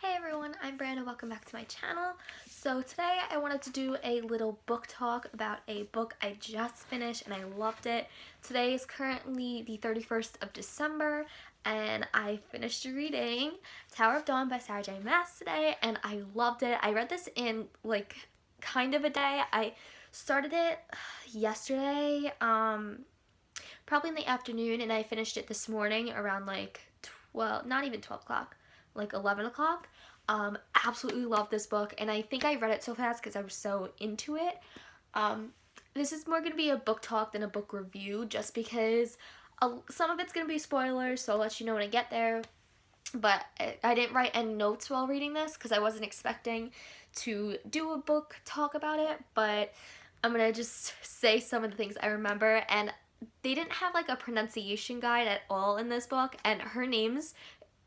Hey everyone, I'm Brandon. Welcome back to my channel. So today I wanted to do a little book talk about a book I just finished and I loved it. Today is currently the 31st of December and I finished reading Tower of Dawn by Sarah J. Maas today and I loved it. I read this in like kind of a day. I started it yesterday, probably in the afternoon, and I finished it this morning around like 12, not even 12 o'clock, like 11 o'clock. Absolutely love this book, and I think I read it so fast because I was so into it. This is more going to be a book talk than a book review, just because some of it's going to be spoilers, so I'll let you know when I get there. But I didn't write any notes while reading this because I wasn't expecting to do a book talk about it, but I'm going to just say some of the things I remember, and they didn't have like a pronunciation guide at all in this book, and her names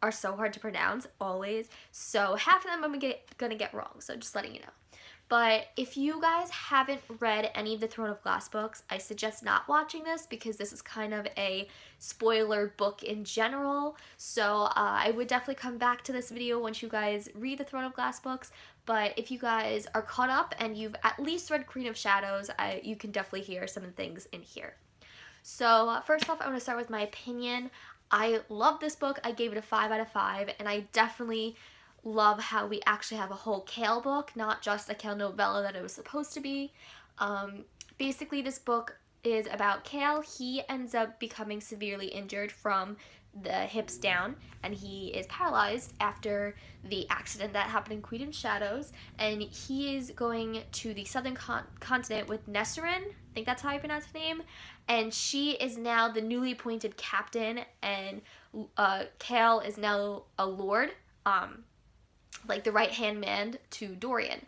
are so hard to pronounce always, so half of them I'm gonna get wrong, so just letting you know. But if you guys haven't read any of the Throne of Glass books, I suggest not watching this because this is kind of a spoiler book in general. So I would definitely come back to this video once you guys read the Throne of Glass books. But if you guys are caught up and you've at least read Queen of Shadows, you can definitely hear some of the things in here. So first off, I want to start with my opinion. I love this book. I gave it a 5 out of 5, and I definitely love how we actually have a whole Kale book, not just a Kale novella that it was supposed to be. Basically, this book is about Kale. He ends up becoming severely injured from the hips down, and he is paralyzed after the accident that happened in Queen of Shadows, and he is going to the southern continent with Nesserin, I think that's how you pronounce her name, and she is now the newly appointed captain, and Kale is now a lord, like the right-hand man to Dorian.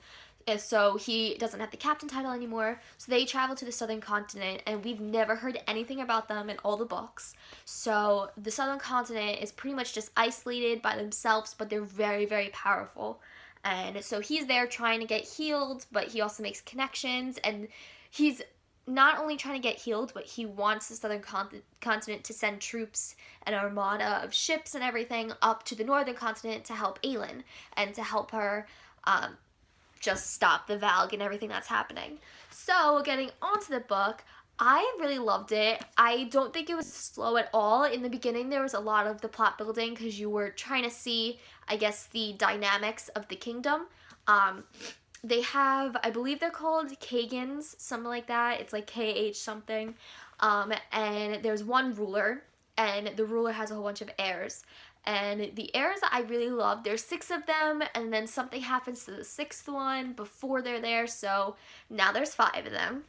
So he doesn't have the captain title anymore. So they travel to the southern continent, and we've never heard anything about them in all the books. So the southern continent is pretty much just isolated by themselves, but they're very, very powerful. And so he's there trying to get healed, but he also makes connections, and he's not only trying to get healed, but he wants the southern continent to send troops, an armada of ships and everything up to the northern continent to help Aelin and to help her just stop the Valg and everything that's happening. So getting onto the book, I really loved it. I don't think it was slow at all. In the beginning, there was a lot of the plot building because you were trying to see, I guess, the dynamics of the kingdom. They have, I believe they're called Kagans, something like that. It's like KH something. And there's one ruler, and the ruler has a whole bunch of heirs. And the heirs I really love, there's 6 of them, and then something happens to the 6th one before they're there, so now there's 5 of them.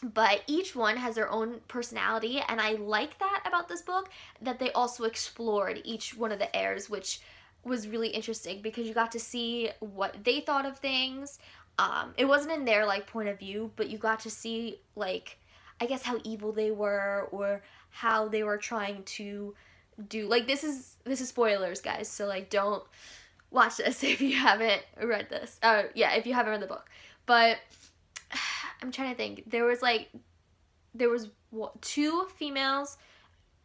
But each one has their own personality, and I like that about this book, that they also explored each one of the heirs, which was really interesting because you got to see what they thought of things. It wasn't in their like point of view, but you got to see like, I guess, how evil they were or how they were trying to do, like, this is spoilers, guys, so like don't watch this if you haven't read this, if you haven't read the book. But I'm trying to think, there was 2 females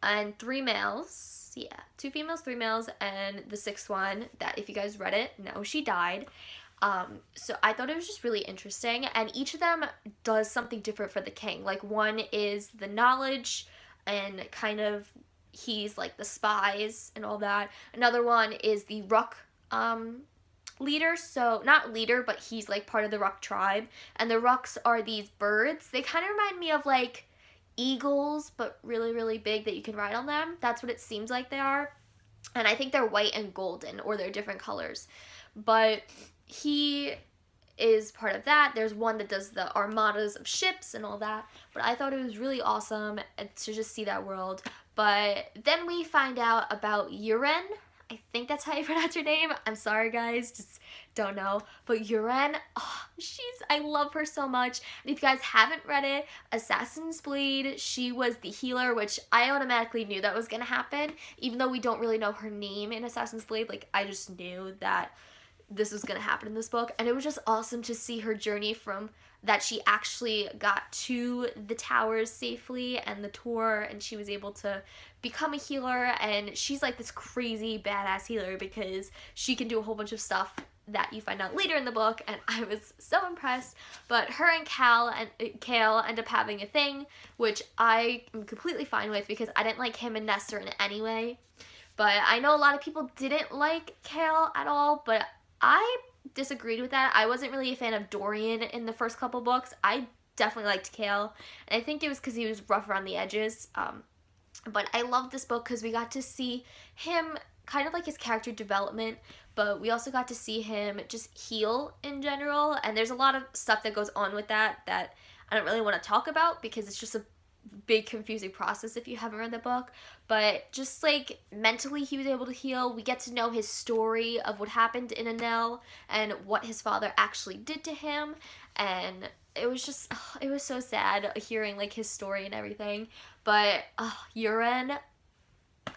and 3 males, 2 females, 3 males, and the 6th one that, if you guys read it, no, she died. So I thought it was just really interesting, and each of them does something different for the king. Like, one is the knowledge and kind of, he's like the spies and all that. Another one is the Ruck leader, so not leader, but he's like part of the Ruck tribe, and the Rucks are these birds. They kind of remind me of like eagles, but really, really big that you can ride on them. That's what it seems like they are, and I think they're white and golden, or they're different colors, but he is part of that. There's one that does the armadas of ships and all that, but I thought it was really awesome to just see that world. But then we find out about Yuren. I think that's how you pronounce her name. I'm sorry, guys, just don't know. But Yuren, I love her so much. And if you guys haven't read it, Assassin's Blade, she was the healer, which I automatically knew that was gonna happen. Even though we don't really know her name in Assassin's Blade, like, I just knew that this was gonna happen in this book. And it was just awesome to see her journey from that she actually got to the towers safely and the tour, and she was able to become a healer. And she's like this crazy badass healer because she can do a whole bunch of stuff that you find out later in the book, and I was so impressed. But her and Kale end up having a thing, which I am completely fine with because I didn't like him and Nestor in any way. But I know a lot of people didn't like Kale at all, but I disagreed with that. I wasn't really a fan of Dorian in the first couple books. I definitely liked Kale, and I think it was because he was rough around the edges. But I loved this book because we got to see him, kind of like his character development, but we also got to see him just heal in general. And there's a lot of stuff that goes on with that I don't really want to talk about because it's just a big confusing process if you haven't read the book. But just like mentally he was able to heal. We get to know his story of what happened in Enel and what his father actually did to him, and it was just, it was so sad hearing like his story and everything. But Yuren,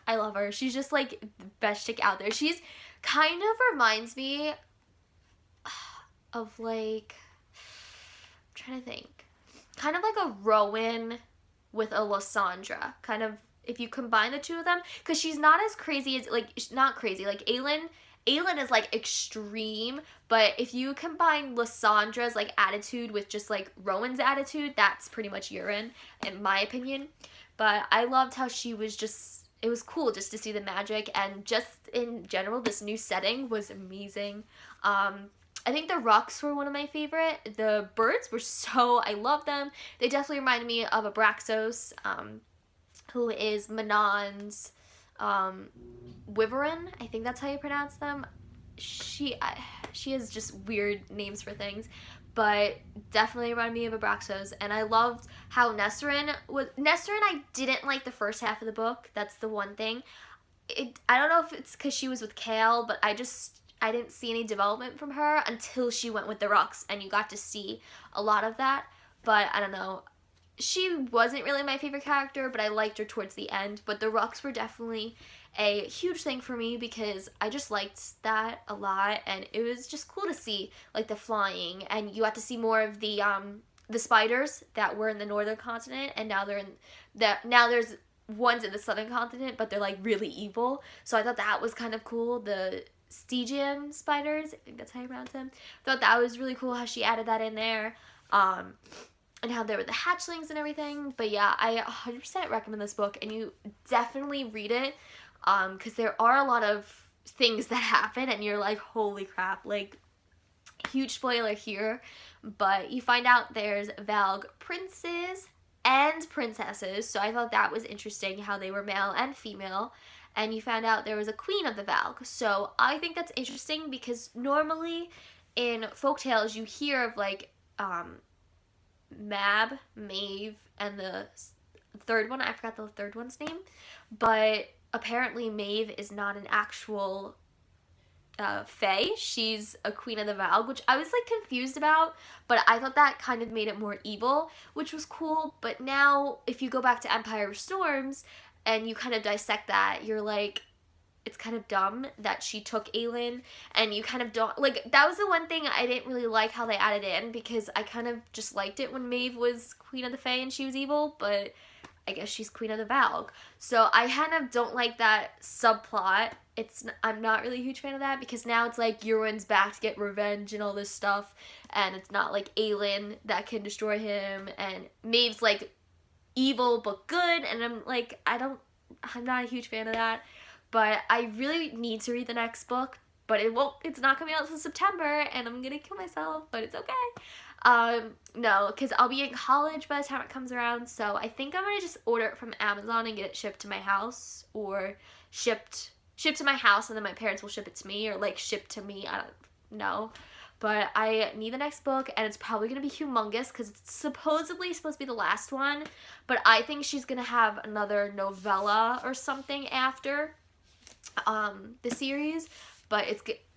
I love her. She's just like the best chick out there. She's kind of reminds me of like, I'm trying to think, kind of like a Rowan with a Lysandra, kind of, if you combine the two of them, because she's not as crazy as, like, not crazy, like Aelin is like extreme, but if you combine Lysandra's like attitude with just like Rowan's attitude, that's pretty much Yuren, in my opinion. But I loved how she was just, it was cool just to see the magic, and just in general, this new setting was amazing. I think the rocks were one of my favorite. The birds were so, I love them. They definitely reminded me of Abraxos, who is Manon's wyvern. I think that's how you pronounce them. She has just weird names for things, but definitely reminded me of Abraxos. And I loved how Nesrin I didn't like the first half of the book. That's the one thing. I don't know if it's because she was with Kale, but I didn't see any development from her until she went with the Rux, and you got to see a lot of that. But I don't know. She wasn't really my favorite character, but I liked her towards the end. But the Rux were definitely a huge thing for me because I just liked that a lot, and it was just cool to see like the flying, and you got to see more of the spiders that were in the northern continent, and now there's ones in the southern continent, but they're like really evil. So I thought that was kind of cool. The Stygian spiders, I think that's how you pronounce them. Thought that was really cool how she added that in there, and how there were the hatchlings and everything. But yeah, I 100% recommend this book, and you definitely read it, because there are a lot of things that happen, and you're like, holy crap, like, huge spoiler here, but you find out there's Valg princes and princesses, so I thought that was interesting how they were male and female. And you found out there was a queen of the Valg. So I think that's interesting because normally in folktales you hear of like Mab, Maeve, and the third one, I forgot the third one's name, but apparently Maeve is not an actual fae. She's a queen of the Valg, which I was like confused about, but I thought that kind of made it more evil, which was cool. But now if you go back to Empire of Storms and you kind of dissect that, you're like, it's kind of dumb that she took Aelin, and you kind of don't, like, that was the one thing I didn't really like how they added in, because I kind of just liked it when Maeve was queen of the Fae and she was evil, but I guess she's queen of the Valg. So I kind of don't like that subplot. I'm not really a huge fan of that, because now it's like Euron's back to get revenge and all this stuff, and it's not like Aelin that can destroy him, and Maeve's like evil but good, and I'm like, I'm not a huge fan of that. But I really need to read the next book, but it's not coming out until September, and I'm gonna kill myself, but it's okay. No, because I'll be in college by the time it comes around, so I think I'm gonna just order it from Amazon and get it shipped to my house, or shipped to my house and then my parents will ship it to me, or like shipped to me, I don't know. But I need the next book, and it's probably going to be humongous because it's supposedly supposed to be the last one, but I think she's going to have another novella or something after the series, but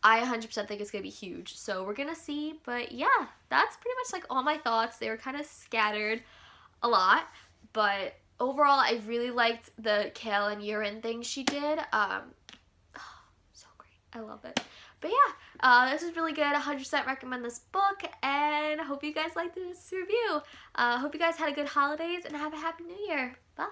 I 100% think it's going to be huge, so we're going to see. But yeah, that's pretty much like all my thoughts. They were kind of scattered a lot, but overall I really liked the Kale and Yuren thing she did. So great. I love it. But yeah, this is really good. 100% recommend this book, and I hope you guys liked this review. Hope you guys had a good holidays and have a happy new year. Bye!